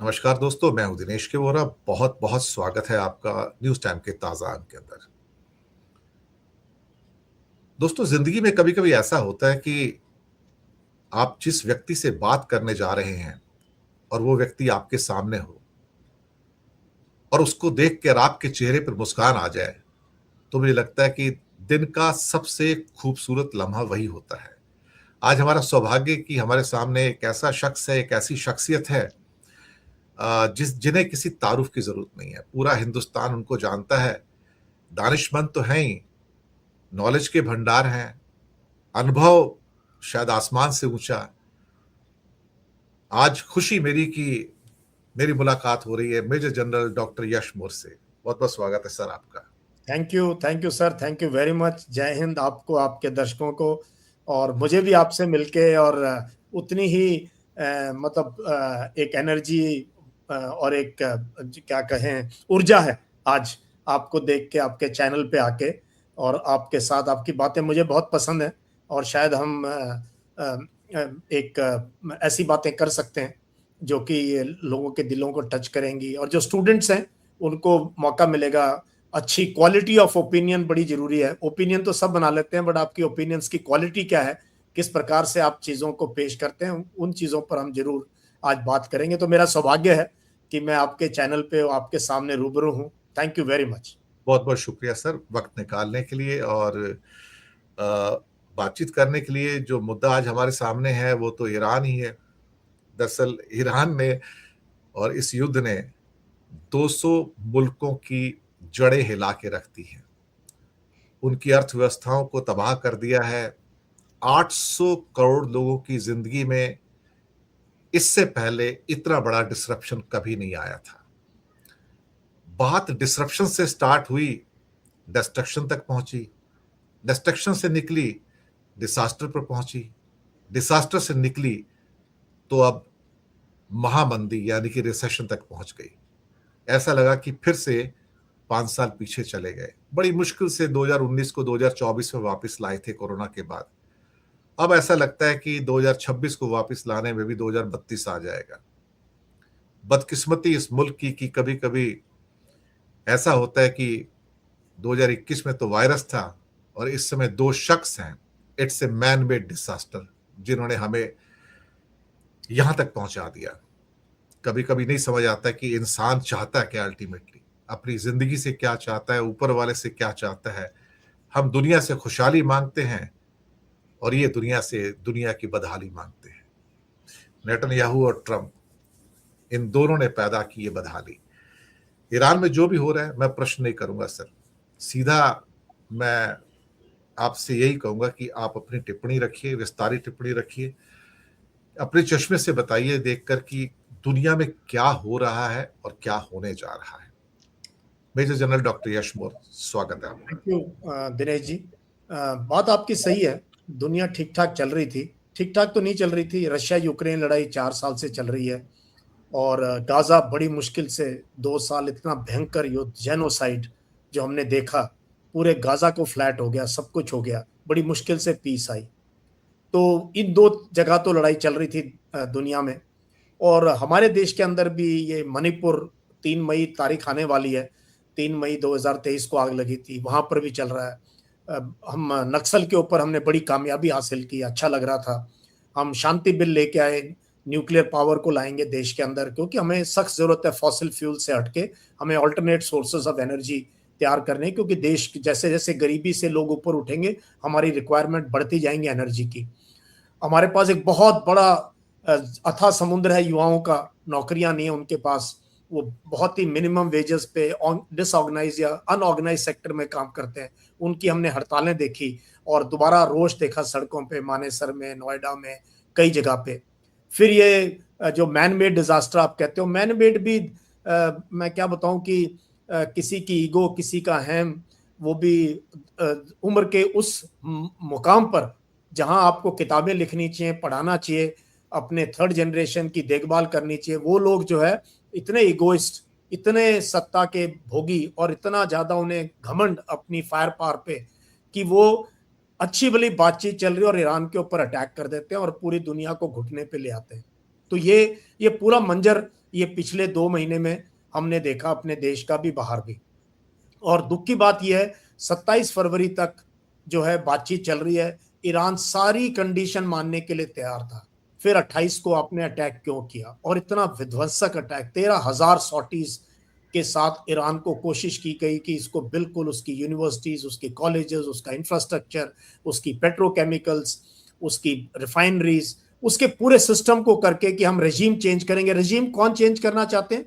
नमस्कार दोस्तों, मैं हूं दिनेश के वोरा। बहुत बहुत स्वागत है आपका न्यूज टाइम के ताजा अंक के अंदर। दोस्तों, जिंदगी में कभी कभी ऐसा होता है कि आप जिस व्यक्ति से बात करने जा रहे हैं और वो व्यक्ति आपके सामने हो और उसको देख कर आपके चेहरे पर मुस्कान आ जाए, तो मुझे लगता है कि दिन का सबसे खूबसूरत लम्हा वही होता है। आज हमारा सौभाग्य कि हमारे सामने एक ऐसा शख्स है, एक ऐसी शख्सियत है जिन्हें किसी तारुफ की जरूरत नहीं है। पूरा हिंदुस्तान उनको जानता है। दानिशमंद तो हैं ही, नॉलेज के भंडार हैं, अनुभव शायद आसमान से ऊंचा। आज खुशी मेरी कि मेरी मुलाकात हो रही है मेजर जनरल डॉक्टर यश मोर से। बहुत बहुत स्वागत है सर आपका। Thank you sir, thank you very much. जय हिंद आपको, आपके दर्शकों को। और मुझे भी आपसे मिलके और उतनी ही एक एनर्जी और एक क्या कहें ऊर्जा है आज आपको देख के, आपके चैनल पे आके। और आपके साथ आपकी बातें मुझे बहुत पसंद है। और शायद हम एक ऐसी बातें कर सकते हैं जो कि लोगों के दिलों को टच करेंगी, और जो स्टूडेंट्स हैं उनको मौका मिलेगा। अच्छी क्वालिटी ऑफ ओपिनियन बड़ी जरूरी है। ओपिनियन तो सब बना लेते हैं, बट आपकी ओपिनियंस की क्वालिटी क्या है, किस प्रकार से आप चीजों को पेश करते हैं, उन चीजों पर हम जरूर आज बात करेंगे। तो मेरा सौभाग्य है कि मैं आपके चैनल पे आपके सामने रूबरू हूँ। Thank you very much. बहुत बहुत शुक्रिया सर, वक्त निकालने के लिए और अ, बातचीत करने के लिए। जो मुद्दा आज हमारे सामने है वो तो ईरान ही है। दरअसल ईरान ने और इस युद्ध ने 200 मुल्कों की जड़ें हिला के रख दी हैं, उनकी अर्थव्यवस्थाओं को तबाह कर दिया है। 800 करोड़ लोगों की जिंदगी में इससे पहले इतना बड़ा डिसरप्शन कभी नहीं आया था। बात डिसरप्शन से स्टार्ट हुई, डिस्ट्रक्शन तक पहुंची, डिस्ट्रक्शन से निकली डिसास्टर पर पहुंची, डिसास्टर से निकली तो अब महामंदी यानी कि रिसेशन तक पहुंच गई। ऐसा लगा कि फिर से 5 साल पीछे चले गए। बड़ी मुश्किल से 2019 को 2024 में वापस लाए थे कोरोना के बाद। अब ऐसा लगता है कि 2026 को वापस लाने में भी 2032 आ जाएगा। बदकिस्मती इस मुल्क की कि कभी कभी ऐसा होता है कि 2021 में तो वायरस था और इस समय दो शख्स हैं। It's a man made disaster, जिन्होंने हमें यहां तक पहुंचा दिया। कभी कभी नहीं समझ आता कि इंसान चाहता है क्या, अल्टीमेटली अपनी जिंदगी से क्या चाहता है, ऊपर वाले से क्या चाहता है। हम दुनिया से खुशहाली मांगते हैं और ये दुनिया से दुनिया की बदहाली मांगते हैं। नेतन्याहू और ट्रंप, इन दोनों ने पैदा की ये बदहाली। ईरान में जो भी हो रहा है, मैं प्रश्न नहीं करूंगा सर, सीधा मैं आपसे यही कहूंगा कि आप अपनी टिप्पणी रखिए, विस्तारित टिप्पणी रखिए, अपने चश्मे से बताइए देखकर कि दुनिया में क्या हो रहा है और क्या होने जा रहा है। मेजर जनरल डॉक्टर यश मोर, स्वागत है थैंक आपका। यू दिनेश जी। बात आपकी सही है। दुनिया ठीक ठाक चल रही थी। ठीक ठाक तो नहीं चल रही थी। रशिया यूक्रेन लड़ाई 4 साल से चल रही है। और गाजा बड़ी मुश्किल से 2 साल, इतना भयंकर युद्ध, जेनोसाइड जो हमने देखा, पूरे गाजा को फ्लैट हो गया, सब कुछ हो गया, बड़ी मुश्किल से पीस आई। तो इन दो जगह तो लड़ाई चल रही थी दुनिया में। और हमारे देश के अंदर भी ये मणिपुर, 3 मई तारीख आने वाली है, 3 मई 2023 को आग लगी थी, वहां पर भी चल रहा है। हम नक्सल के ऊपर हमने बड़ी कामयाबी हासिल की, अच्छा लग रहा था। हम शांति बिल लेके आए, न्यूक्लियर पावर को लाएंगे देश के अंदर, क्योंकि हमें सख्त जरूरत है फॉसिल फ्यूल से हटके हमें ऑल्टरनेट सोर्सेज ऑफ एनर्जी तैयार करने, क्योंकि देश जैसे जैसे गरीबी से लोग ऊपर उठेंगे, हमारी रिक्वायरमेंट बढ़ती जाएंगी एनर्जी की। हमारे पास एक बहुत बड़ा अथाह समुद्र है युवाओं का, नौकरियां नहीं है उनके पास। वो बहुत ही मिनिमम वेजेस पे डिसऑर्गेनाइज या अनऑर्गेनाइज सेक्टर में काम करते हैं। उनकी हमने हड़तालें देखी और दोबारा रोष देखा सड़कों पे, मानेसर में, नोएडा में, कई जगह पे। फिर ये जो मैन मेड डिजास्टर आप कहते हो, मैन मेड भी मैं क्या बताऊं कि किसी की ईगो, किसी का हैम, वो भी उम्र के उस मुकाम पर जहां आपको किताबें लिखनी चाहिए, पढ़ाना चाहिए, अपने थर्ड जनरेशन की देखभाल करनी चाहिए, वो लोग जो है इतने इगोइस्ट, इतने सत्ता के भोगी और इतना ज्यादा उन्हें घमंड अपनी फायर पावर पे कि वो अच्छी भली बातचीत चल रही है और ईरान के ऊपर अटैक कर देते हैं और पूरी दुनिया को घुटने पे ले आते हैं। तो ये पूरा मंजर ये पिछले 2 महीने में हमने देखा, अपने देश का भी बाहर भी। और दुख की बात यह है 27 फरवरी तक जो है बातचीत चल रही है, ईरान सारी कंडीशन मानने के लिए तैयार था। फिर 28 को आपने अटैक क्यों किया, और इतना विध्वंसक अटैक, 13,000 सॉटीज के साथ ईरान को कोशिश की गई कि इसको बिल्कुल उसकी यूनिवर्सिटीज, उसके कॉलेजेस, उसका इंफ्रास्ट्रक्चर, उसकी पेट्रोकेमिकल्स, उसकी रिफाइनरीज, उसके पूरे सिस्टम को करके कि हम रेजीम चेंज करेंगे। रेजीम कौन चेंज करना चाहते हैं?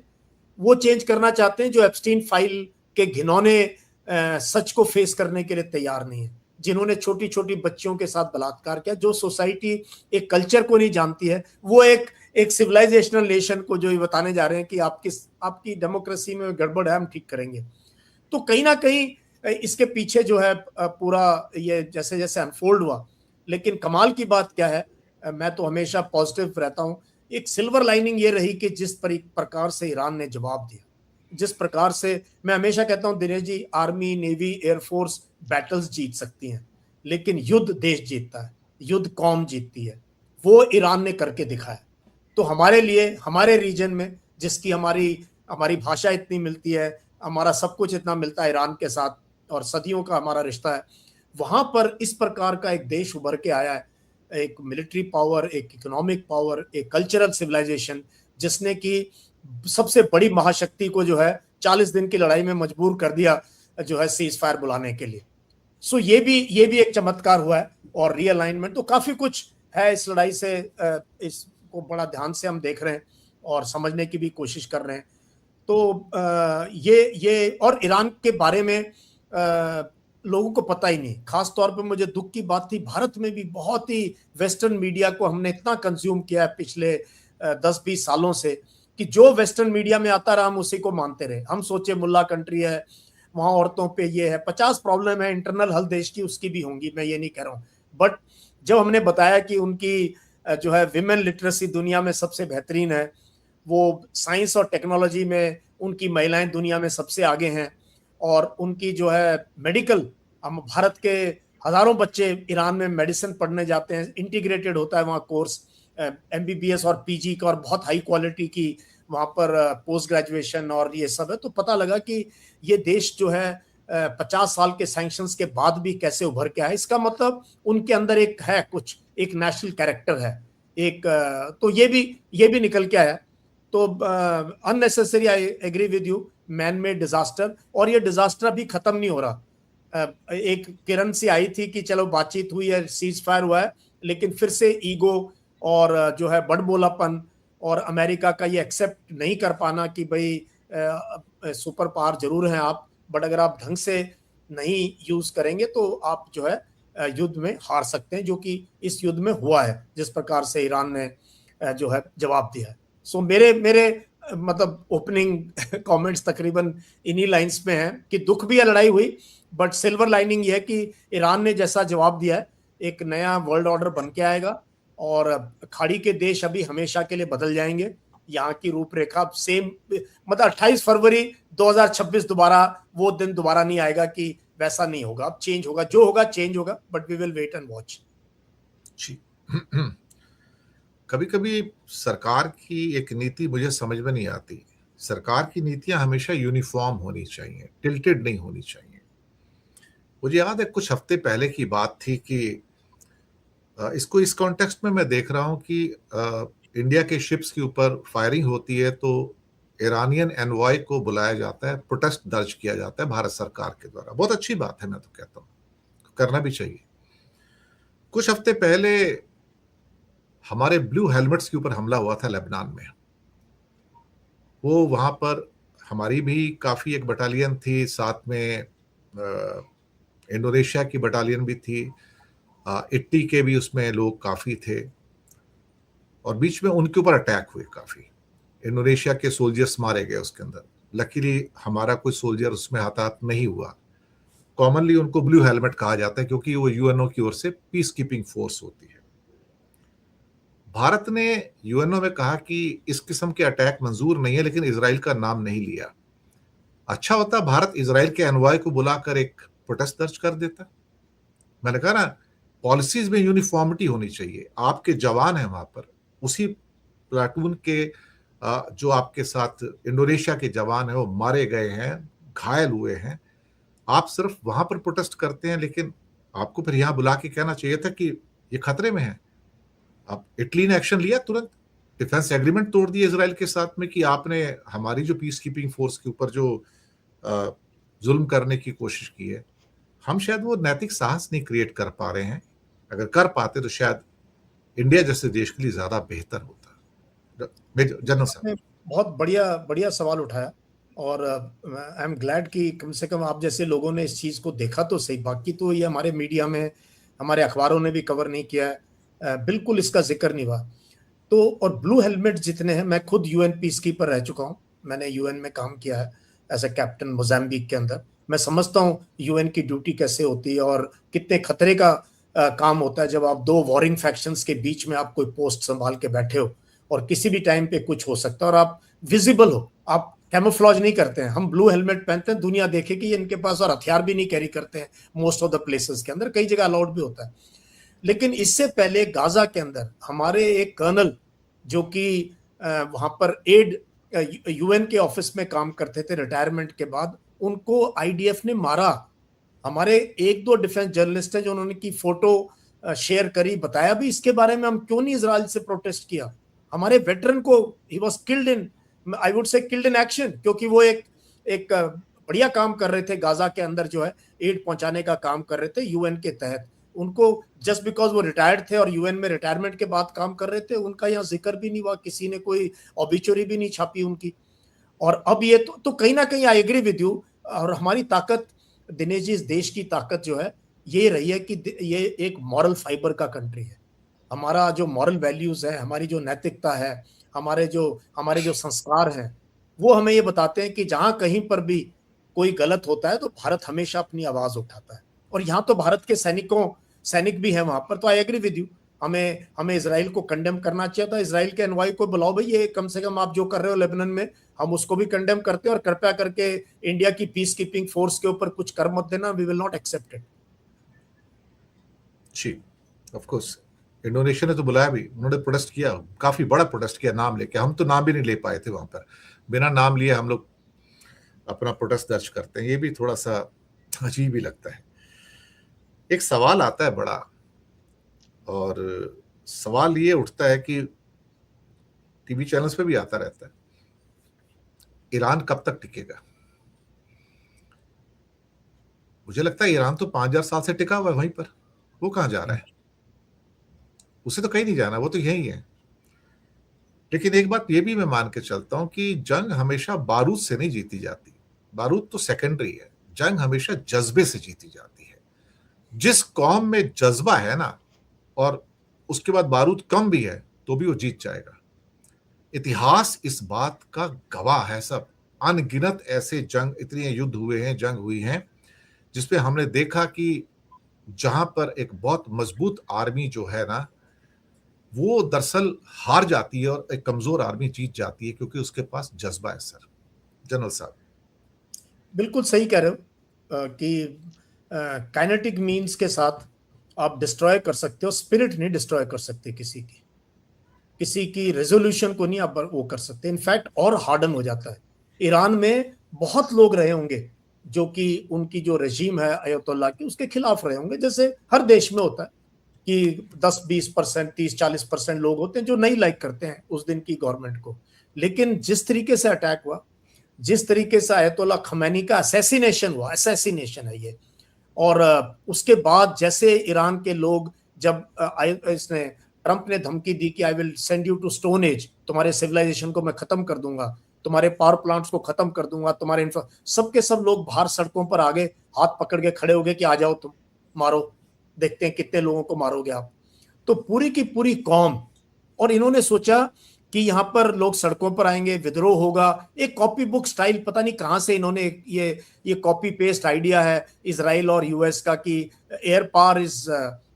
वो चेंज करना चाहते हैं जो एप्स्टीन फाइल के घिनौने सच को फेस करने के लिए तैयार नहीं है, जिन्होंने छोटी छोटी बच्चियों के साथ बलात्कार किया, जो सोसाइटी एक कल्चर को नहीं जानती है, वो एक सिविलाइजेशनल नेशन को जो ये बताने जा रहे हैं कि आपकी डेमोक्रेसी में गड़बड़ है, हम ठीक करेंगे। तो कहीं ना कहीं इसके पीछे जो है पूरा ये जैसे जैसे अनफोल्ड हुआ। लेकिन कमाल की बात क्या है, मैं तो हमेशा पॉजिटिव रहता हूं, एक सिल्वर लाइनिंग ये रही कि जिस प्रकार से ईरान ने जवाब दिया, जिस प्रकार से, मैं हमेशा कहता हूं Dinesh ji, army, navy, air force battles जीत सकती हैं, लेकिन युद्ध देश जीतता है, युद्ध कौम जीतती है। वो ईरान ने करके दिखाया। तो हमारे लिए, हमारे रीजन में, जिसकी हमारी हमारी भाषा इतनी मिलती है, हमारा सब कुछ इतना मिलता है ईरान के साथ, और सदियों का हमारा रिश्ता है, वहां पर इस प्रकार का एक देश उभर के आया है, एक मिलिट्री पावर, एक इकोनॉमिक पावर, एक कल्चरल सिविलाइजेशन, जिसने की सबसे बड़ी महाशक्ति को जो है 40 दिन की लड़ाई में मजबूर कर दिया जो है सीज फायर बुलाने के लिए। सो ये भी एक चमत्कार हुआ है, और रीअलाइनमेंट तो काफी कुछ है इस लड़ाई से। इसको बड़ा ध्यान से हम देख रहे हैं और समझने की भी कोशिश कर रहे हैं। तो ये और ईरान के बारे में लोगों को पता ही नहीं। खास तौर पे मुझे दुख की बात थी, भारत में भी बहुत ही वेस्टर्न मीडिया को हमने इतना कंज्यूम किया है पिछले 10-20 सालों से कि जो वेस्टर्न मीडिया में आता रहा हम उसी को मानते रहे। हम सोचे मुल्ला कंट्री है, वहां औरतों पे ये है, 50 प्रॉब्लम है इंटरनल हर देश की, उसकी भी होंगी, मैं ये नहीं कह रहा हूँ। बट जब हमने बताया कि उनकी जो है विमेन लिटरेसी दुनिया में सबसे बेहतरीन है, वो साइंस और टेक्नोलॉजी में उनकी महिलाएं दुनिया में सबसे आगे हैं, और उनकी जो है मेडिकल, हम भारत के हजारों बच्चे ईरान में मेडिसिन पढ़ने जाते हैं, इंटीग्रेटेड होता है वहाँ कोर्स, एमबीबीएस और पीजी का, और बहुत हाई क्वालिटी की वहाँ पर पोस्ट ग्रेजुएशन और ये सब है। तो पता लगा कि ये देश जो है 50 साल के सैंक्शंस के बाद भी कैसे उभर के आया। इसका मतलब उनके अंदर एक है, कुछ एक नेशनल कैरेक्टर है, एक तो ये भी निकल के आया। तो unnecessary, I agree with you, man made disaster, और ये डिजास्टर अभी खत्म नहीं हो रहा। एक किरण सी आई थी कि चलो बातचीत हुई है, सीज फायर हुआ है, लेकिन फिर से ईगो और जो है बड़बोलापन और अमेरिका का ये एक्सेप्ट नहीं कर पाना कि भाई सुपर पावर जरूर हैं आप, बट अगर आप ढंग से नहीं यूज करेंगे तो आप जो है युद्ध में हार सकते हैं, जो कि इस युद्ध में हुआ है, जिस प्रकार से ईरान ने जो है जवाब दिया है। सो मेरे मतलब ओपनिंग कमेंट्स तकरीबन इन्हीं लाइंस में हैं कि दुख भी है लड़ाई हुई, बट सिल्वर लाइनिंग ये है कि ईरान ने जैसा जवाब दिया है, एक नया वर्ल्ड ऑर्डर बन के आएगा, और खाड़ी के देश अभी हमेशा के लिए बदल जाएंगे। यहाँ की रूपरेखा सेम, मतलब 28 फरवरी 2026 दोबारा वो दिन दोबारा नहीं आएगा कि वैसा नहीं होगा, अब चेंज होगा, जो होगा चेंज होगा, but we will wait and watch. जी। कभी कभी सरकार की एक नीति मुझे समझ में नहीं आती। सरकार की नीतियां हमेशा यूनिफॉर्म होनी चाहिए, टिल्टेड नहीं होनी चाहिए। मुझे याद है कुछ हफ्ते पहले की बात थी कि इसको इस कॉन्टेक्स्ट में मैं देख रहा हूं कि इंडिया के शिप्स के ऊपर फायरिंग होती है तो ईरानियन एनवॉय को बुलाया जाता है, प्रोटेस्ट दर्ज किया जाता है भारत सरकार के द्वारा। बहुत अच्छी बात है, मैं तो कहता हूँ करना भी चाहिए। कुछ हफ्ते पहले हमारे ब्लू हेलमेट्स के ऊपर हमला हुआ था लेबनान में। वो वहां पर हमारी भी काफी एक बटालियन थी, साथ में इंडोनेशिया की बटालियन भी थी, इट्टी के भी उसमें लोग काफी थे, और बीच में उनके ऊपर अटैक हुए काफी। इंडोनेशिया के सोल्जर्स मारे गए उसके अंदर। लकीली हमारा कोई सोल्जर उसमें हताहत नहीं हुआ। कॉमनली उनको ब्लू हेलमेट कहा जाता है क्योंकि वो यूएनओ की ओर से पीस कीपिंग फोर्स होती है। भारत ने यूएनओ में कहा कि इस किस्म के अटैक मंजूर नहीं है, लेकिन इजराइल का नाम नहीं लिया। अच्छा होता भारत इजराइल के एनवॉय को बुलाकर एक प्रोटेस्ट दर्ज कर देता। मैंने कहा ना, पॉलिसीज में यूनिफॉर्मिटी होनी चाहिए। आपके जवान हैं वहां पर, उसी प्लाटून के जो आपके साथ इंडोनेशिया के जवान हैं वो मारे गए हैं, घायल हुए हैं। आप सिर्फ वहां पर प्रोटेस्ट करते हैं, लेकिन आपको फिर यहाँ बुला के कहना चाहिए था कि ये खतरे में है। अब इटली ने एक्शन लिया तुरंत, डिफेंस एग्रीमेंट तोड़ दिए इसराइल के साथ में कि आपने हमारी जो पीस कीपिंग फोर्स के ऊपर जो जुल्म करने की कोशिश की है। हम शायद वो नैतिक साहस नहीं क्रिएट कर पा रहे हैं। अगर कर पाते तो शायद इंडिया जैसे देश के लिए ज्यादा बेहतर होता। जनरल साहब, आपने बहुत बढ़िया बढ़िया सवाल उठाया, और आई एम ग्लैड कि कम से कम आप जैसे लोगों ने इस चीज़ को देखा तो सही। बाकी तो ये हमारे मीडिया में, हमारे अखबारों ने भी कवर नहीं किया है, बिल्कुल इसका जिक्र नहीं हुआ। तो और ब्लू हेलमेट जितने हैं, मैं खुद यूएन पीस कीपर रह चुका हूँ, मैंने यूएन में काम किया है एज ए कैप्टन मोजाम्बिक के अंदर। मैं समझता हूँ यूएन की ड्यूटी कैसे होती है और कितने खतरे का काम होता है जब आप दो वॉरिंग फैक्शंस के बीच में आप कोई पोस्ट संभाल के बैठे हो और किसी भी टाइम पे कुछ हो सकता है और आप विजिबल हो, आप कैमोफ्लॉज नहीं करते हैं। हम ब्लू हेलमेट पहनते हैं, दुनिया देखे कि इनके पास, और हथियार भी नहीं कैरी करते हैं मोस्ट ऑफ द प्लेसेस के अंदर, कई जगह अलाउड भी होता है। लेकिन इससे पहले गाजा के अंदर हमारे एक कर्नल जो कि वहां पर एड यूएन के ऑफिस में काम करते थे रिटायरमेंट के बाद, उनको आईडीएफ ने मारा। हमारे एक दो डिफेंस जर्नलिस्ट हैं जो उन्होंने की फोटो शेयर करी, बताया भी इसके बारे में हम क्यों नहीं इजराइल से प्रोटेस्ट किया। हमारे वेटरन को, he was killed in, I would say killed in action, क्योंकि वो एक एक बढ़िया काम कर रहे थे गाजा के अंदर, जो है एड पहुंचाने का काम कर रहे थे यूएन के तहत। उनको जस्ट बिकॉज वो रिटायर्ड थे और यूएन में रिटायरमेंट के बाद काम कर रहे थे, उनका यहाँ जिक्र भी नहीं हुआ, किसी ने कोई ऑबिचुरी भी नहीं छापी उनकी। और अब ये तो कहीं ना कहीं आई एग्री विद यू। और हमारी ताकत दिनेश जी, इस देश की ताकत जो है ये रही है कि ये एक मॉरल फाइबर का कंट्री है। हमारा जो मॉरल वैल्यूज है, हमारी जो नैतिकता है, हमारे जो संस्कार हैं, वो हमें ये बताते हैं कि जहां कहीं पर भी कोई गलत होता है तो भारत हमेशा अपनी आवाज उठाता है। और यहाँ तो भारत के सैनिक भी हैं वहां पर। तो आई एग्री विद यू, हमें इसराइल को कंडेम करना चाहिए था। इसराइल के एनवाई को बुलाओ भाई, ये कम से कम आप जो कर रहे हो लेबनान में, हम उसको भी कंडेम करते हैं, और कृपया करके इंडिया की पीस कीपिंग फोर्स के ऊपर कुछ कर मत देना, we will not accept it. जी, ऑफ कोर्स इंडोनेशिया ने तो बुलाया भी, उन्होंने प्रोटेस्ट किया, काफी बड़ा प्रोटेस्ट किया नाम लेके। हम तो नाम भी नहीं ले पाए थे वहां पर, बिना नाम लिए हम लोग अपना प्रोटेस्ट दर्ज करते हैं, ये भी थोड़ा सा अजीब ही लगता है। एक सवाल आता है बड़ा, और सवाल ये उठता है कि टीवी चैनल्स पे भी आता रहता है, ईरान कब तक टिकेगा? मुझे लगता है ईरान तो 5000 साल से टिका हुआ है वहीं पर, वो कहां जा रहा है? उसे तो कहीं नहीं जाना, वो तो यही है। लेकिन एक बात ये भी मैं मान के चलता हूं कि जंग हमेशा बारूद से नहीं जीती जाती, बारूद तो सेकेंडरी है, जंग हमेशा जज्बे से जीती जाती है। जिस कौम में जज्बा है ना, और उसके बाद बारूद कम भी है तो भी वो जीत जाएगा। इतिहास इस बात का गवाह है सब। अनगिनत ऐसे जंग, इतने युद्ध हुए हैं, जंग हुई हैं, जिसपे हमने देखा कि जहां पर एक बहुत मजबूत आर्मी जो है ना, वो दरअसल हार जाती है और एक कमजोर आर्मी जीत जाती है, क्योंकि उसके पास जज्बा है। सर जनरल साहब, बिल्कुल सही कह रहे हो कि काइनेटिक मीन्स के साथ आप डिस्ट्रॉय कर सकते हो, स्पिरिट नहीं डिस्ट्रॉय कर सकते किसी की रेजोल्यूशन को नहीं आप वो कर सकते। इनफैक्ट और हार्डन हो जाता है। ईरान में बहुत लोग रहे होंगे जो कि उनकी जो रजीम है अयतुल्ला की, उसके खिलाफ रहे होंगे, जैसे हर देश में होता है कि 10-20%, 30-40% लोग होते हैं जो नहीं लाइक करते हैं उस दिन की गवर्नमेंट को। लेकिन जिस तरीके से अटैक हुआ, जिस तरीके से अयतुल्ला खमैनी का असैसिनेशन हुआ, असैसिनेशन है ये, और उसके बाद जैसे ईरान के लोग, जब इसने ट्रंप ने धमकी दी कि I will send you to stone age, तुम्हारे सिविलाइजेशन को मैं खत्म कर दूंगा, तुम्हारे पावर प्लांट्स को खत्म कर दूंगा, तुम्हारे सबके सब लोग बाहर सड़कों पर आगे हाथ पकड़ के खड़े हो गए कि आ जाओ तुम मारो, देखते हैं कितने लोगों को मारोगे आप। तो पूरी की पूरी कौम, और इन्होंने सोचा कि यहाँ पर लोग सड़कों पर आएंगे, विद्रोह होगा। एक कॉपी बुक स्टाइल, पता नहीं कहाँ से इन्होंने ये कॉपी पेस्ट आइडिया है इजराइल और यूएस का कि air power is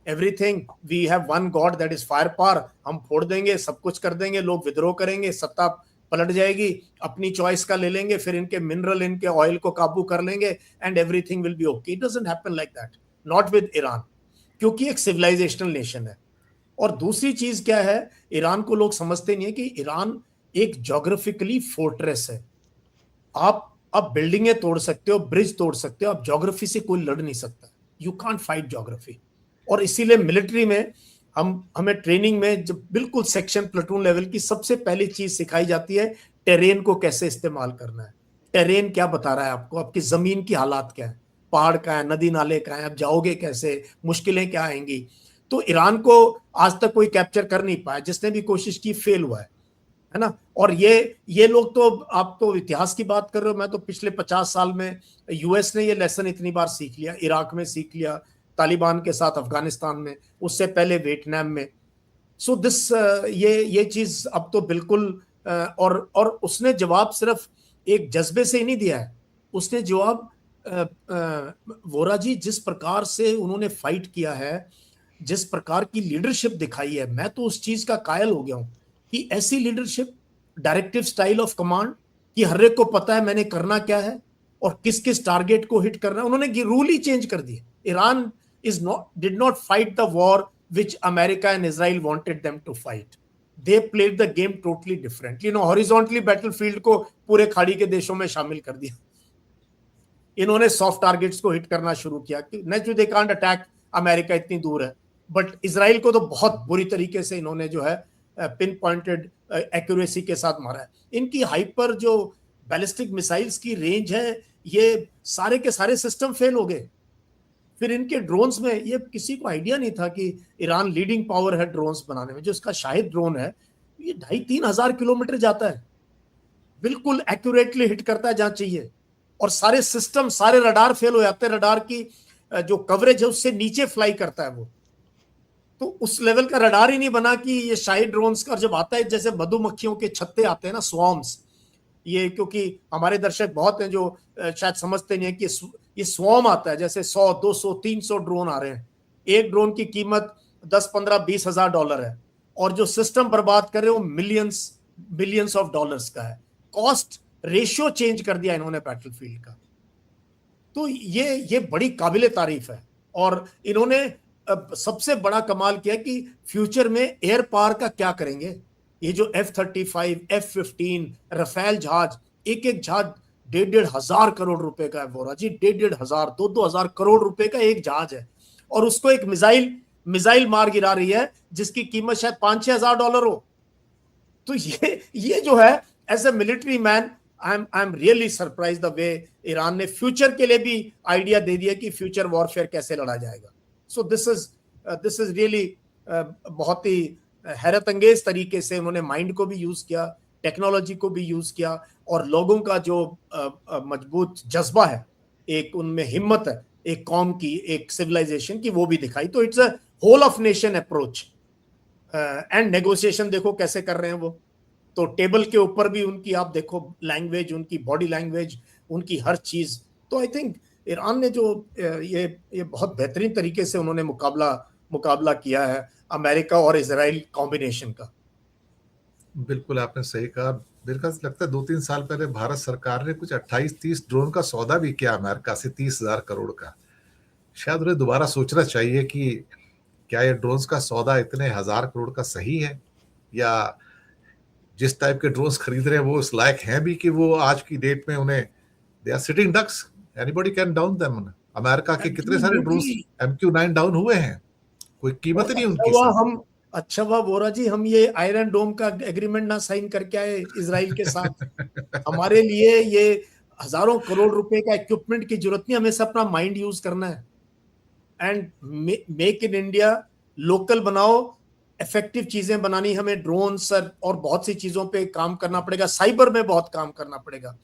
everything, we have one god that is fire power, हम फोड़ देंगे, सब कुछ कर देंगे, लोग विद्रोह करेंगे, सत्ता पलट जाएगी, अपनी चॉइस का ले लेंगे, फिर इनके मिनरल, इनके ऑयल को काबू कर लेंगे, and everything will be okay. It doesn't happen like that, not with Iran, क्योंकि एक सिविलाइजेशनल नेशन है। और दूसरी चीज क्या है, ईरान को लोग समझते नहीं है कि ईरान एक ज्योग्राफिकली फोर्ट्रेस है। आप अब बिल्डिंगें तोड़ सकते हो, ब्रिज तोड़ सकते हो, अब ज्योग्राफी से कोई लड़ नहीं सकता। You can't fight geography. और इसीलिए मिलिट्री में हमें ट्रेनिंग में जब बिल्कुल सेक्शन प्लेटून लेवल की सबसे पहली चीज सिखाई जाती है, टेरेन को कैसे इस्तेमाल करना है। टेरेन क्या बता रहा है आपको, आपकी जमीन की हालात क्या है, पहाड़ का है, नदी नाले का है, आप जाओगे कैसे, मुश्किलें क्या आएंगी। तो ईरान को आज तक कोई कैप्चर कर नहीं पाया, जिसने भी कोशिश की फेल हुआ है ना। और ये लोग तो, आप तो इतिहास की बात कर रहे हो, मैं तो पिछले 50 साल में यूएस ने ये लेसन इतनी बार सीख लिया, इराक में सीख लिया, तालिबान के साथ अफगानिस्तान में, उससे पहले वियतनाम में। सो दिस ये चीज अब तो बिल्कुल और उसने जवाब सिर्फ एक जज्बे से ही नहीं दिया है, उसने जवाब वोरा जी जिस प्रकार से उन्होंने फाइट किया है, जिस प्रकार की लीडरशिप दिखाई है, मैं तो उस चीज का कायल हो गया हूं कि ऐसी leadership, directive style of command, कि हर एक को पता है मैंने करना क्या है और किस किस टारगेट को हिट करना है। उन्होंने रूल ही चेंज कर दिए। Iran did not fight the war which America and Israel wanted them to fight. They played the game totally different. Horizontally battlefield को पूरे खाड़ी के देशों में शामिल कर दिया। इन्होंने सॉफ्ट टारगेट्स को हिट करना शुरू किया कि naturally they can't attack, America इतनी दूर है, बट इजराइल को तो बहुत बुरी तरीके से इन्होंने जो है पिन पॉइंटेड एक्यूरेसी के साथ मारा है। इनकी हाइपर जो बैलिस्टिक मिसाइल्स की रेंज है, ये सारे के सारे सिस्टम फेल हो गए। फिर इनके ड्रोन्स में, ये किसी को आइडिया नहीं था कि ईरान लीडिंग पावर है ड्रोन्स बनाने में। जो इसका शाहिद ड्रोन है, ये 2,500-3,000 किलोमीटर जाता है, बिल्कुल एक्यूरेटली हिट करता है जहां चाहिए, और सारे सिस्टम, सारे रडार फेल हो जाते हैं। रडार की जो कवरेज है उससे नीचे फ्लाई करता है वो, तो उस लेवल का रडार ही नहीं बना कि ये शाहिद ड्रोन्स का जब आता है, जैसे मधुमक्खियों के छत्ते आते हैं ना, स्वॉर्म्स, ये क्योंकि हमारे दर्शक बहुत हैं जो शायद समझते नहीं है कि ये स्वॉर्म आता है, जैसे 100, 200, 300 ड्रोन आ रहे हैं, एक ड्रोन की कीमत 10, 15, 20 हजार डॉलर है, और जो सिस्टम बर्बाद कर रहे हो बिलियंस ऑफ डॉलर्स का है। कॉस्ट रेशियो चेंज कर दिया इन्होंने बैटलफील्ड का। तो ये बड़ी काबिले तारीफ है। और इन्होंने सबसे बड़ा कमाल किया कि फ्यूचर में एयर पावर का क्या करेंगे। ये जो F-35, F-15, रफेल जहाज, एक एक जहाज 1,500 करोड़ रुपए का है वोरा जी, 1,500, 2,000 करोड़ रुपए का एक जहाज है, और उसको एक मिसाइल मार गिरा रही है जिसकी कीमत शायद 5-6 हजार डॉलर हो। तो ये जो है, as a military man, I am really surprise the way Iran ने फ्यूचर के लिए भी आइडिया दे दिया कि फ्यूचर वॉरफेयर कैसे लड़ा जाएगा। सो दिस इज रियली बहुत ही हैरत अंगेज तरीके से उन्होंने माइंड को भी यूज किया, टेक्नोलॉजी को भी यूज किया, और लोगों का जो मजबूत जज्बा है, एक उनमें हिम्मत है, एक कौम की, एक सिविलाइजेशन की, वो भी दिखाई। तो it's a whole of nation approach. And negotiation देखो कैसे कर रहे हैं वो, तो टेबल के ऊपर भी उनकी आप देखो लैंग्वेज, उनकी बॉडी लैंग्वेज, उनकी हर चीज। तो आई थिंक ईरान ने जो ये बहुत बेहतरीन तरीके से उन्होंने मुकाबला किया है अमेरिका और इजराइल कॉम्बिनेशन का। बिल्कुल आपने सही कहा। मेरे को लगता है 2-3 साल पहले भारत सरकार ने कुछ 28-30 ड्रोन का सौदा भी किया अमेरिका से, 30,000 करोड़ का। शायद उन्हें दोबारा सोचना चाहिए कि क्या ये ड्रोन्स का सौदा इतने 1,000 करोड़ का सही है, या जिस टाइप के ड्रोन्स खरीद रहे हैं वो इस लायक हैं भी कि वो आज की डेट में उन्हें, they are sitting ducks, anybody can down them. America के कितने सारे ड्रोन्स MQ-9 डाउन हुए हैं, कोई कीमत नहीं उनकी। अच्छा हुआ वोरा जी, हम ये आयरन डोम का एग्रीमेंट ना साइन करके आए इजराइल के साथ। हमारे लिए ये हजारों करोड़ रुपए का इक्विपमेंट की जरूरत नहीं, हमें सिर्फ अपना माइंड यूज करना है। And make in India, local बनाओ, इफेक्टिव चीजें बनानी, हमें ड्रोन सर और बहुत सी चीजों पे काम करना पड़ेगा, साइबर में बहुत काम करना पड़ेगा।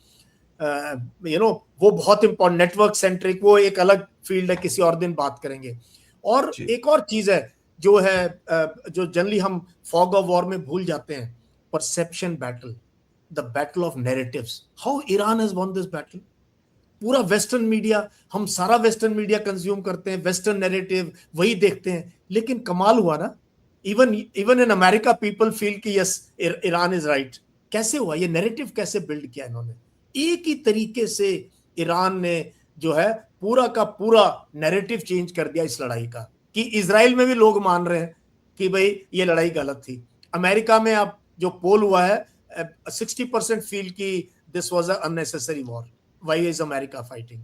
वो बहुत इंपॉर्टेंट, नेटवर्क सेंट्रिक, वो एक अलग फील्ड है, किसी और दिन बात करेंगे। और एक और चीज है जो है, जो जनरली हम फॉग ऑफ वॉर में भूल जाते हैं, perception battle, the battle of narratives. How Iran has won this battle. पूरा वेस्टर्न मीडिया, हम सारा वेस्टर्न मीडिया कंज्यूम करते हैं, वेस्टर्न नैरेटिव वही देखते हैं, लेकिन कमाल हुआ ना, even in America people feel कि यस ईरान इज राइट। कैसे हुआ ये नैरेटिव, कैसे बिल्ड किया इन्होंने। एक ही तरीके से ईरान ने जो है पूरा का पूरा नैरेटिव चेंज कर दिया इस लड़ाई का, कि इजराइल में भी लोग मान रहे हैं कि भाई ये लड़ाई गलत थी। अमेरिका में अब जो पोल हुआ है, 60% फील कि this was a unnecessary war, why is America fighting.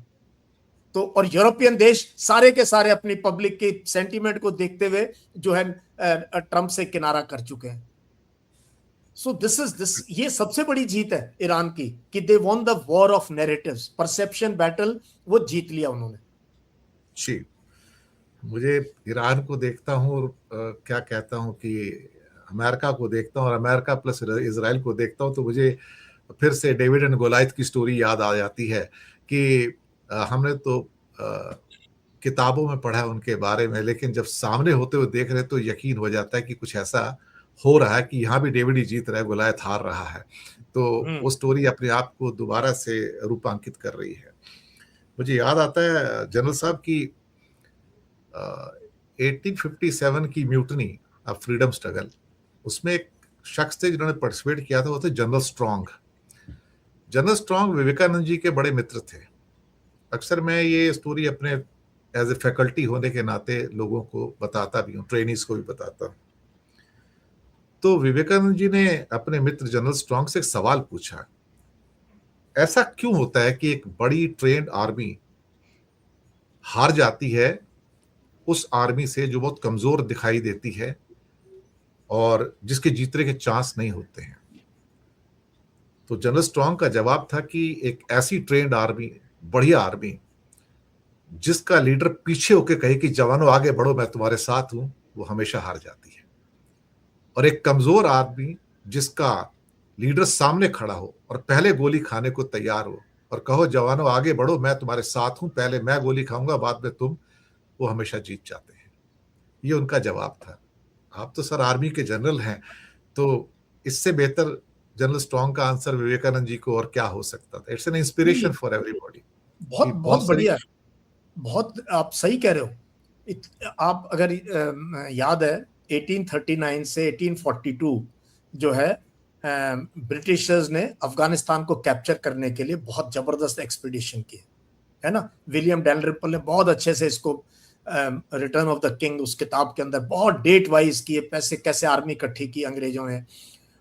तो और यूरोपियन देश सारे के सारे अपनी पब्लिक के सेंटीमेंट को देखते हुए जो है ट्रंप से किनारा कर चुके हैं। सो दिस ये सबसे बड़ी जीत है ईरान की कि they won the war of narratives, perception battle वो जीत लिया उन्होंने। जी, मुझे ईरान को देखता हूँ और क्या कहता हूँ कि अमेरिका को देखता हूँ और अमेरिका प्लस इजराइल को देखता हूँ, तो मुझे फिर से डेविड एंड गोलाइथ की स्टोरी याद आ जाती है कि हमने तो किताबों में पढ़ा है उनके बारे में, लेकिन जब सामने होते हुए देख रहे तो यकीन हो जाता है कि कुछ ऐसा हो रहा है कि यहाँ भी डेविड ही जीत रहा है, गोलाइथ हार रहा है। तो वो स्टोरी अपने आप को दोबारा से रूपांकित कर रही है। मुझे याद आता है जनरल साहब की 1857 की म्यूटनी ऑफ फ्रीडम स्ट्रगल, उसमें एक शख्स थे जिन्होंने पार्टिसिपेट किया था, वो थे general strong. General strong Vivekananda ji के बड़े मित्र थे। अक्सर मैं ये स्टोरी अपने एज ए फैकल्टी होने के नाते लोगों को बताता भी हूँ, ट्रेनिस को भी बताता हूँ। तो विवेकानंद जी ने अपने मित्र जनरल स्ट्रॉन्ग से एक सवाल पूछा, ऐसा क्यों होता है कि एक बड़ी ट्रेंड आर्मी हार जाती है उस आर्मी से जो बहुत कमजोर दिखाई देती है और जिसके जीतने के चांस नहीं होते हैं। तो जनरल स्ट्रॉन्ग का जवाब था कि एक ऐसी ट्रेंड आर्मी, बढ़िया आर्मी, जिसका लीडर पीछे होकर कहे कि जवानों आगे बढ़ो मैं तुम्हारे साथ हूं, वो हमेशा हार जाती है। और एक कमजोर आदमी जिसका लीडर सामने खड़ा हो और पहले गोली खाने को तैयार हो और कहो जवानों आगे बढ़ो मैं तुम्हारे साथ हूं, पहले मैं गोली खाऊंगा बाद में तुम, वो हमेशा जीत जाते हैं। ये उनका जवाब था। आप तो सर आर्मी के जनरल हैं, तो इससे बेहतर जनरल स्ट्रॉन्ग का आंसर विवेकानंद जी को और क्या हो सकता था। It's an inspiration for everybody. बहुत बहुत बहुत सारी बढ़िया, बहुत आप सही कह रहे हो। आप अगर याद है 1839 से 1842 जो है ब्रिटिशर्स ने अफगानिस्तान को कैप्चर करने के लिए बहुत जबरदस्त एक्सपीडिशन की है ना। विलियम डैलरिपल ने बहुत अच्छे से इसको रिटर्न ऑफ द किंग उस किताब के अंदर बहुत डेट वाइज किए, पैसे कैसे आर्मी इकट्ठी की अंग्रेजों ने,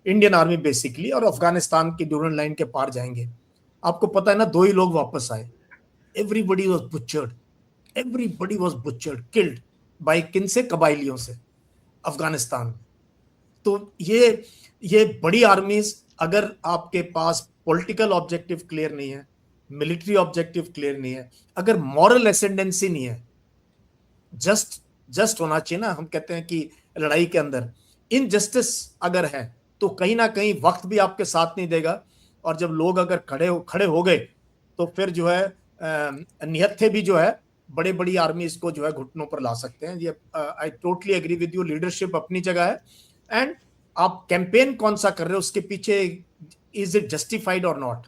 इंडियन आर्मी बेसिकली, और अफगानिस्तान की ड्यूरन लाइन के पार जाएंगे। आपको पता है ना, 2 ही लोग वापस आए। Everybody was butchered, everybody was butchered, killed by किन से, कबाइलियों से अफगानिस्तान में। तो ये बड़ी आर्मीज, अगर आपके पास पॉलिटिकल ऑब्जेक्टिव क्लियर नहीं है, मिलिट्री ऑब्जेक्टिव क्लियर नहीं है, अगर मॉरल एसेंडेंसी नहीं है, जस्ट होना चाहिए ना। हम कहते हैं कि लड़ाई के अंदर इनजस्टिस अगर है तो कहीं ना कहीं वक्त भी आपके साथ नहीं देगा, और जब लोग अगर खड़े हो गए तो फिर जो है निहत्थे भी जो है बड़े बड़ी आर्मीज को जो है घुटनों पर ला सकते हैं। ये I totally agree with you, leadership अपनी जगह है, एंड आप कैंपेन कौन सा कर रहे हो उसके पीछे इज इट जस्टिफाइड और नॉट,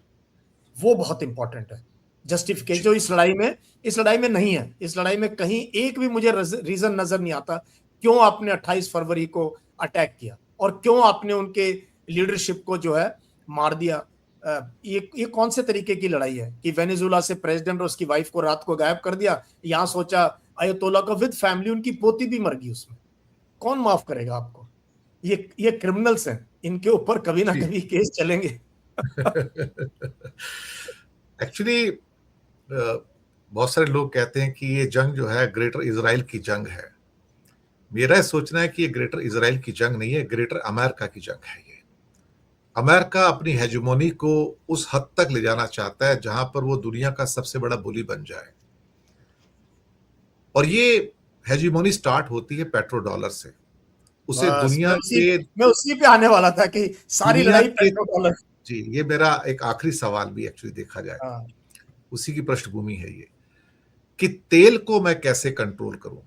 वो बहुत इंपॉर्टेंट है। जस्टिफिकेशन जो इस लड़ाई में नहीं है। इस लड़ाई में कहीं एक भी मुझे रीजन नजर नहीं आता क्यों आपने 28 फरवरी को अटैक किया और क्यों आपने उनके लीडरशिप को जो है मार दिया। ये कौन से तरीके की लड़ाई है कि वेनेजुला से प्रेसिडेंट और उसकी वाइफ को रात को गायब कर दिया, यहां सोचा अयतोला को विद फैमिली, उनकी पोती भी मर गई उसमें, कौन माफ करेगा आपको। ये क्रिमिनल्स हैं, इनके ऊपर कभी ना कभी केस चलेंगे। एक्चुअली बहुत सारे लोग कहते हैं कि ये जंग जो है ग्रेटर इजराइल की जंग है। मेरा सोचना है कि ये ग्रेटर इजराइल की जंग नहीं है, ग्रेटर अमेरिका की जंग है। ये अमेरिका अपनी हेजुमोनी को उस हद तक ले जाना चाहता है जहां पर वो दुनिया का सबसे बड़ा बुली बन जाए। और ये हेजुमोनी स्टार्ट होती है पेट्रो डॉलर से। उसे मैं उसी पे आने वाला था कि सारी दुनिया लड़ाई के पेट्रो डॉलर। जी, ये मेरा एक आखिरी सवाल भी एक्चुअली देखा जाए, हाँ। उसी की पृष्ठभूमि है ये कि तेल को मैं कैसे कंट्रोल करूं।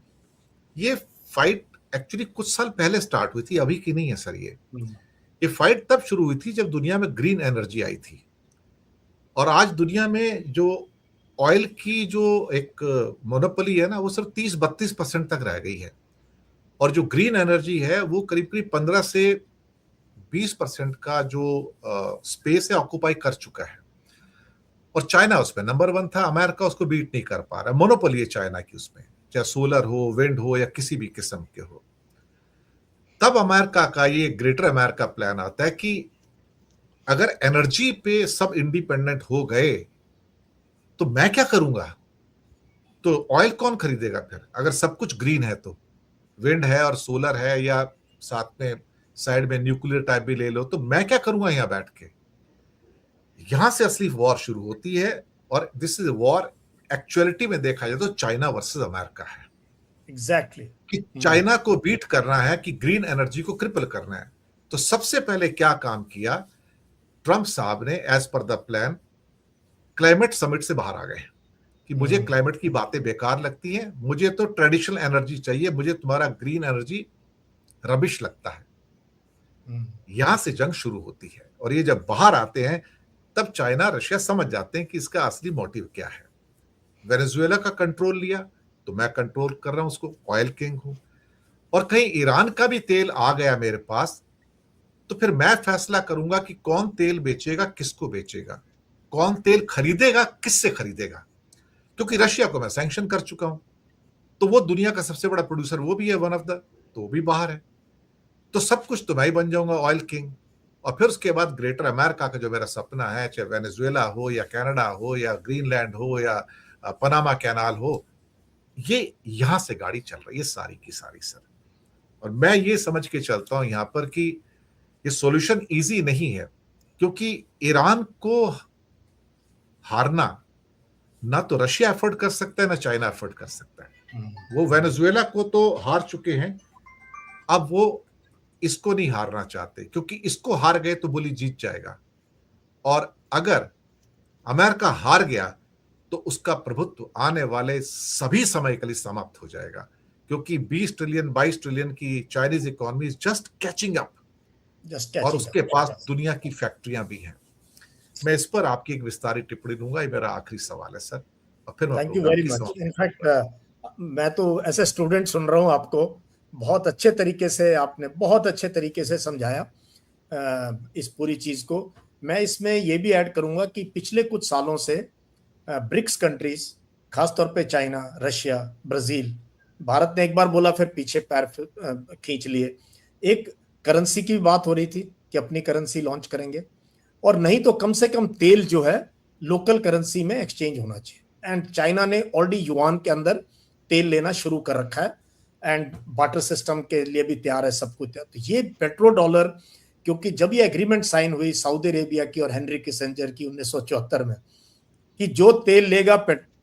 ये फाइट एक्चुअली कुछ साल पहले स्टार्ट हुई थी, अभी की नहीं है सर। ये फाइट तब शुरू हुई थी जब दुनिया में ग्रीन एनर्जी आई थी, और आज दुनिया में जो ऑयल की जो एक मोनोपोली है ना, वो सिर्फ 30-32% तक रह गई है, और जो ग्रीन एनर्जी है वो करीब करीब 15 से 20% का जो स्पेस है ऑक्युपाई कर चुका है। और चाइना उसमें नंबर 1 था, अमेरिका उसको बीट नहीं कर पा रहा। मोनोपोली है चाइना की उसमें, चाहे सोलर हो, विंड हो या किसी भी किस्म के हो। तब अमेरिका का ये ग्रेटर अमेरिका प्लान आता है कि अगर एनर्जी पे सब इंडिपेंडेंट हो गए तो मैं क्या करूंगा? तो ऑयल कौन खरीदेगा फिर, अगर सब कुछ ग्रीन है तो? विंड है और सोलर है, या साथ में साइड में न्यूक्लियर टाइप भी ले लो, तो मैं क्या करूंगा यहां बैठ के? यहां से असली वॉर शुरू होती है। और दिस इज वॉर, एक्चुअलिटी में देखा जाए तो चाइना वर्सेस अमेरिका है। एग्जैक्टली कि चाइना को बीट करना है, कि ग्रीन एनर्जी को क्रिपल करना है। तो सबसे पहले क्या काम किया ट्रंप साहब ने? As per the plan climate summit से बाहर आ गए कि मुझे क्लाइमेट की बातें बेकार लगती हैं, मुझे तो ट्रेडिशनल एनर्जी चाहिए, मुझे तुम्हारा ग्रीन एनर्जी रबिश लगता है। यहां से जंग शुरू होती है। और ये जब बाहर आते हैं तब चाइना रशिया समझ जाते हैं कि इसका असली मोटिव क्या है। वेनेजुएला का कंट्रोल लिया तो मैं कंट्रोल कर रहा हूं उसको, ऑयल किंग हूं। और कहीं ईरान का भी तेल आ गया मेरे पास, तो फिर मैं फैसला करूंगा कि कौन तेल बेचेगा, किसको बेचेगा, कौन तेल खरीदेगा, किससे खरीदेगा। क्योंकि रशिया को मैं सैंक्शन कर चुका हूं, तो वो दुनिया का सबसे बड़ा प्रोड्यूसर वो भी है, वन ऑफ द, तो वो भी बाहर है। तो सब कुछ तो मैं ही बन जाऊंगा ऑयल किंग। और फिर उसके बाद ग्रेटर अमेरिका का जो मेरा सपना है, चाहे वेनेजुएला हो या कनाडा हो या ग्रीनलैंड हो या पनामा कैनाल हो, ये यहां से गाड़ी चल रही है सारी की सारी सर। और मैं ये समझ के चलता हूं यहां पर कि ये सॉल्यूशन इजी नहीं है, क्योंकि ईरान को हारना ना तो रशिया एफोर्ड कर सकता है ना चाइना एफोर्ड कर सकता है। वो वेनेजुएला को तो हार चुके हैं, अब वो इसको नहीं हारना चाहते, क्योंकि इसको हार गए तो बोली जीत जाएगा। और अगर अमेरिका हार गया तो उसका प्रभुत्व आने वाले सभी समय के लिए समाप्त हो जाएगा, क्योंकि 20 ट्रिलियन 22 ट्रिलियन की Chinese economy is just catching up, just और कैचिंग उसके पास अप। दुनिया की फैक्ट्रियां भी हैं। मैं इस पर आपकी एक विस्तारित टिप्पणी दूंगा, ये मेरा आखिरी सवाल है सर, और फिर मैं थैंक यू प्रोग्राम वेरी की मच। समाप्ति इनफैक्ट करूंगा। मैं तो ऐसे स्टूडेंट सुन रहा हूँ आपको, बहुत अच्छे तरीके से आपने बहुत अच्छे तरीके से समझाया इस पूरी चीज को। मैं इसमें ये भी ऐड करूंगा कि पिछले कुछ सालों से ब्रिक्स कंट्रीज, खासतौर पे चाइना, रशिया, ब्राजील, भारत ने एक बार बोला फिर पीछे पैर खींच लिए। एक करेंसी की बात हो रही थी कि अपनी करेंसी लॉन्च करेंगे, और नहीं तो कम से कम तेल जो है लोकल करेंसी में एक्सचेंज होना चाहिए। एंड चाइना ने ऑलरेडी युआन के अंदर तेल लेना शुरू कर रखा है, एंड बाटर सिस्टम के लिए भी तैयार है, सब कुछ तैयार। तो ये पेट्रो डॉलर, क्योंकि जब ये एग्रीमेंट साइन हुई सऊदी अरेबिया की और हेनरी किसिंजर की 1974 में, कि जो तेल लेगा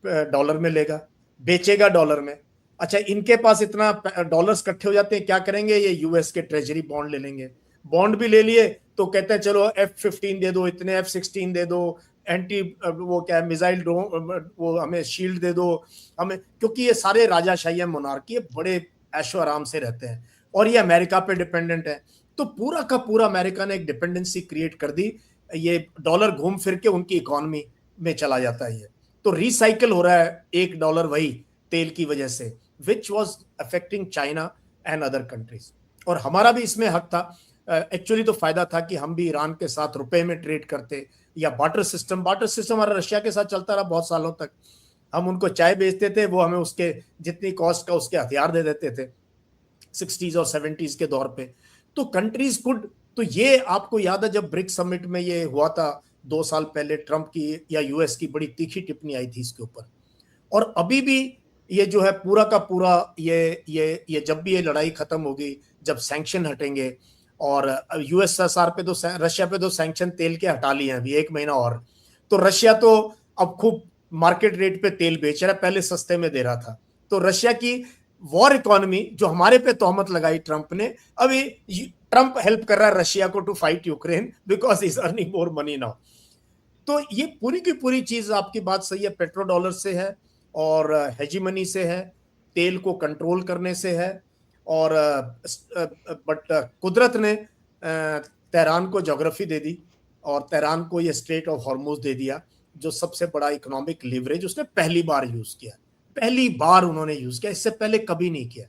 डॉलर में लेगा, बेचेगा डॉलर में। अच्छा, इनके पास इतना डॉलर्स इकट्ठे हो जाते हैं, क्या करेंगे? ये यूएस के ट्रेजरी बॉन्ड ले लेंगे। बॉन्ड भी ले लिए तो कहते हैं चलो F-15 दे दो, इतने F-16 दे दो, एंटी वो क्या है मिसाइल वो हमें शील्ड दे दो हमें, क्योंकि ये सारे राजाशाही मोनार्की बड़े ऐशो आराम से रहते हैं, और ये अमेरिका पे डिपेंडेंट है। तो पूरा का पूरा अमेरिका ने एक डिपेंडेंसी क्रिएट कर दी। ये डॉलर घूम फिर के उनकी इकोनॉमी में चला जाता है। ये तो रिसाइकल हो रहा है $1 वही तेल की वजह से, which was affecting China and other countries. और हमारा भी इसमें हक था। एक्चुअली तो फायदा था कि हम भी ईरान के साथ रुपए में ट्रेड करते, या बाटर सिस्टम हमारा रशिया के साथ चलता रहा बहुत सालों तक। हम उनको चाय बेचते थे, वो हमें उसके जितनी कॉस्ट का उसके हथियार दे देते थे 60s और 70s के दौर पे। तो कंट्रीज कुड, तो ये आपको याद है जब ब्रिक्स समिट में ये हुआ था 2 साल पहले, ट्रंप की या यूएस की बड़ी तीखी टिप्पणी आई थी इसके ऊपर। और अभी भी ये जो है पूरा का पूरा ये जब भी ये लड़ाई खत्म होगी, जब सैंक्शन हटेंगे, और यूएसएसआर पे तो रशिया पे तो सैंक्शन तेल के हटा लिए हैं अभी 1 महीना और, तो रशिया तो अब खूब मार्केट रेट पे तेल बेच रहा है, पहले सस्ते में दे रहा था। तो रशिया की वॉर इकोनॉमी जो हमारे पे तोहमत लगाई ट्रंप ने, अभी ट्रंप हेल्प कर रहा है रशिया को to fight Ukraine because is earning more money now. तो ये पूरी की पूरी चीज आपकी बात सही है, पेट्रो डॉलर से है, और हेजीमनी से है, तेल को कंट्रोल करने से है। और बट कुदरत ने तेहरान को ज्योग्राफी दे दी, और तेहरान को ये स्ट्रेट ऑफ हॉर्मुज दे दिया, जो सबसे बड़ा इकोनॉमिक लिवरेज उसने पहली बार यूज किया, पहली बार उन्होंने यूज किया, इससे पहले कभी नहीं किया।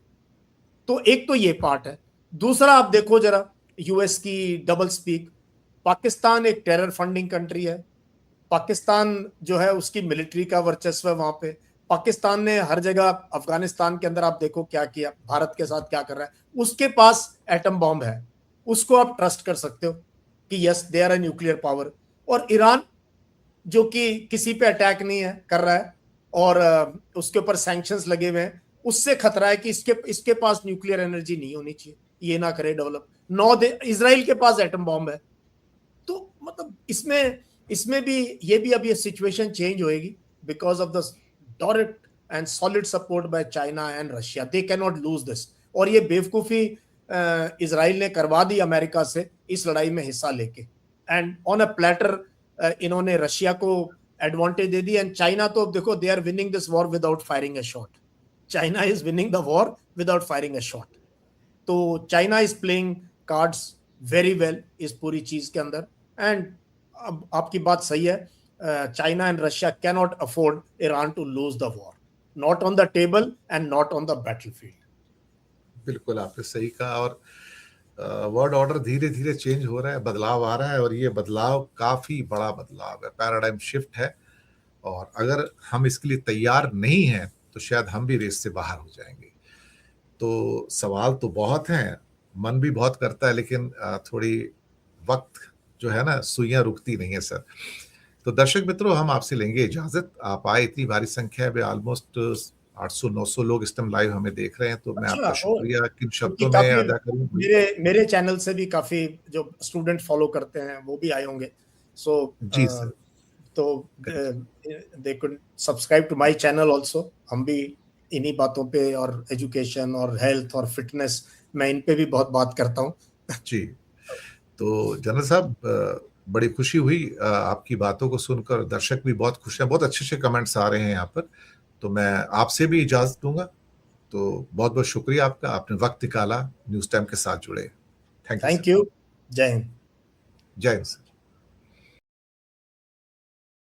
तो एक तो ये पार्ट है। दूसरा आप देखो जरा यूएस की डबल स्पीक, पाकिस्तान एक टेरर फंडिंग कंट्री है, पाकिस्तान जो है उसकी मिलिट्री का वर्चस्व है वहां पे, पाकिस्तान ने हर जगह, अफगानिस्तान के अंदर आप देखो क्या किया, भारत के साथ क्या कर रहा है, उसके पास एटम बॉम्ब है, उसको आप ट्रस्ट कर सकते हो कि yes they are a nuclear power. और ईरान जो कि किसी पे अटैक नहीं है कर रहा है और उसके ऊपर सैंक्शंस लगे हुए हैं, उससे खतरा है कि इसके इसके पास न्यूक्लियर एनर्जी नहीं होनी चाहिए, ये ना करे डेवलप। नौ इजराइल के पास एटम बॉम्ब है। तो मतलब इसमें इसमें भी ये भी अब ये सिचुएशन चेंज होएगी because of the direct and solid support by China and Russia. They can not lose this. और ये बेवकूफी इजराइल ने करवा दी अमेरिका से इस लड़ाई में हिस्सा लेके, एंड ऑन अ प्लेटर इन्होंने रशिया को एडवांटेज दे दी। एंड चाइना तो देखो, they are winning this war without firing a shot. China is winning the war without firing a shot. तो China is playing cards very well इस पूरी चीज के अंदर। एंड अब आपकी बात सही है, China and Russia can not afford Iran to lose the war, not on the table and not on the battlefield. बिल्कुल आपने सही कहा। और वर्ल्ड ऑर्डर धीरे धीरे चेंज हो रहा है, बदलाव आ रहा है, और ये बदलाव काफी बड़ा बदलाव है, पैराडाइम शिफ्ट है। और अगर हम इसके लिए तैयार नहीं हैं तो शायद हम भी रेस से बाहर हो जाएंगे। तो सवाल तो बहुत हैं, मन भी बहुत करता है, लेकिन थोड़ी वक्त जो है ना, सुइयां रुकती नहीं है सर। तो दर्शक मित्रों, हम आपसे लेंगे इजाजत। आप आए, इतनी भारी संख्या में ऑलमोस्ट 800-900 लोग इस टाइम लाइव हमें देख रहे हैं, तो मैं अच्छा, आपका और शुक्रिया किन क्योंकि शब्दों में काफी अदा करूं। मेरे मेरे चैनल से भी काफी जो स्टूडेंट फॉलो करते हैं वो भी आए होंगे। So ji sir. तो they could subscribe to my channel also. हम भी इन्हीं बातों पे और एजुकेशन और हेल्थ और फिटनेस, मैं इन पे भी बहुत बात करता हूँ। जी, तो जनरल साहब, बड़ी खुशी हुई आपकी बातों को सुनकर। दर्शक भी बहुत खुश हैं, बहुत अच्छे अच्छे कमेंट्स आ रहे हैं यहाँ पर। तो मैं आपसे भी इजाजत दूंगा। तो बहुत बहुत शुक्रिया आपका, आपने वक्त निकाला, न्यूज़ टाइम के साथ जुड़े। Thank you sir. Thank you. जय हिंद। जय हिंद सर।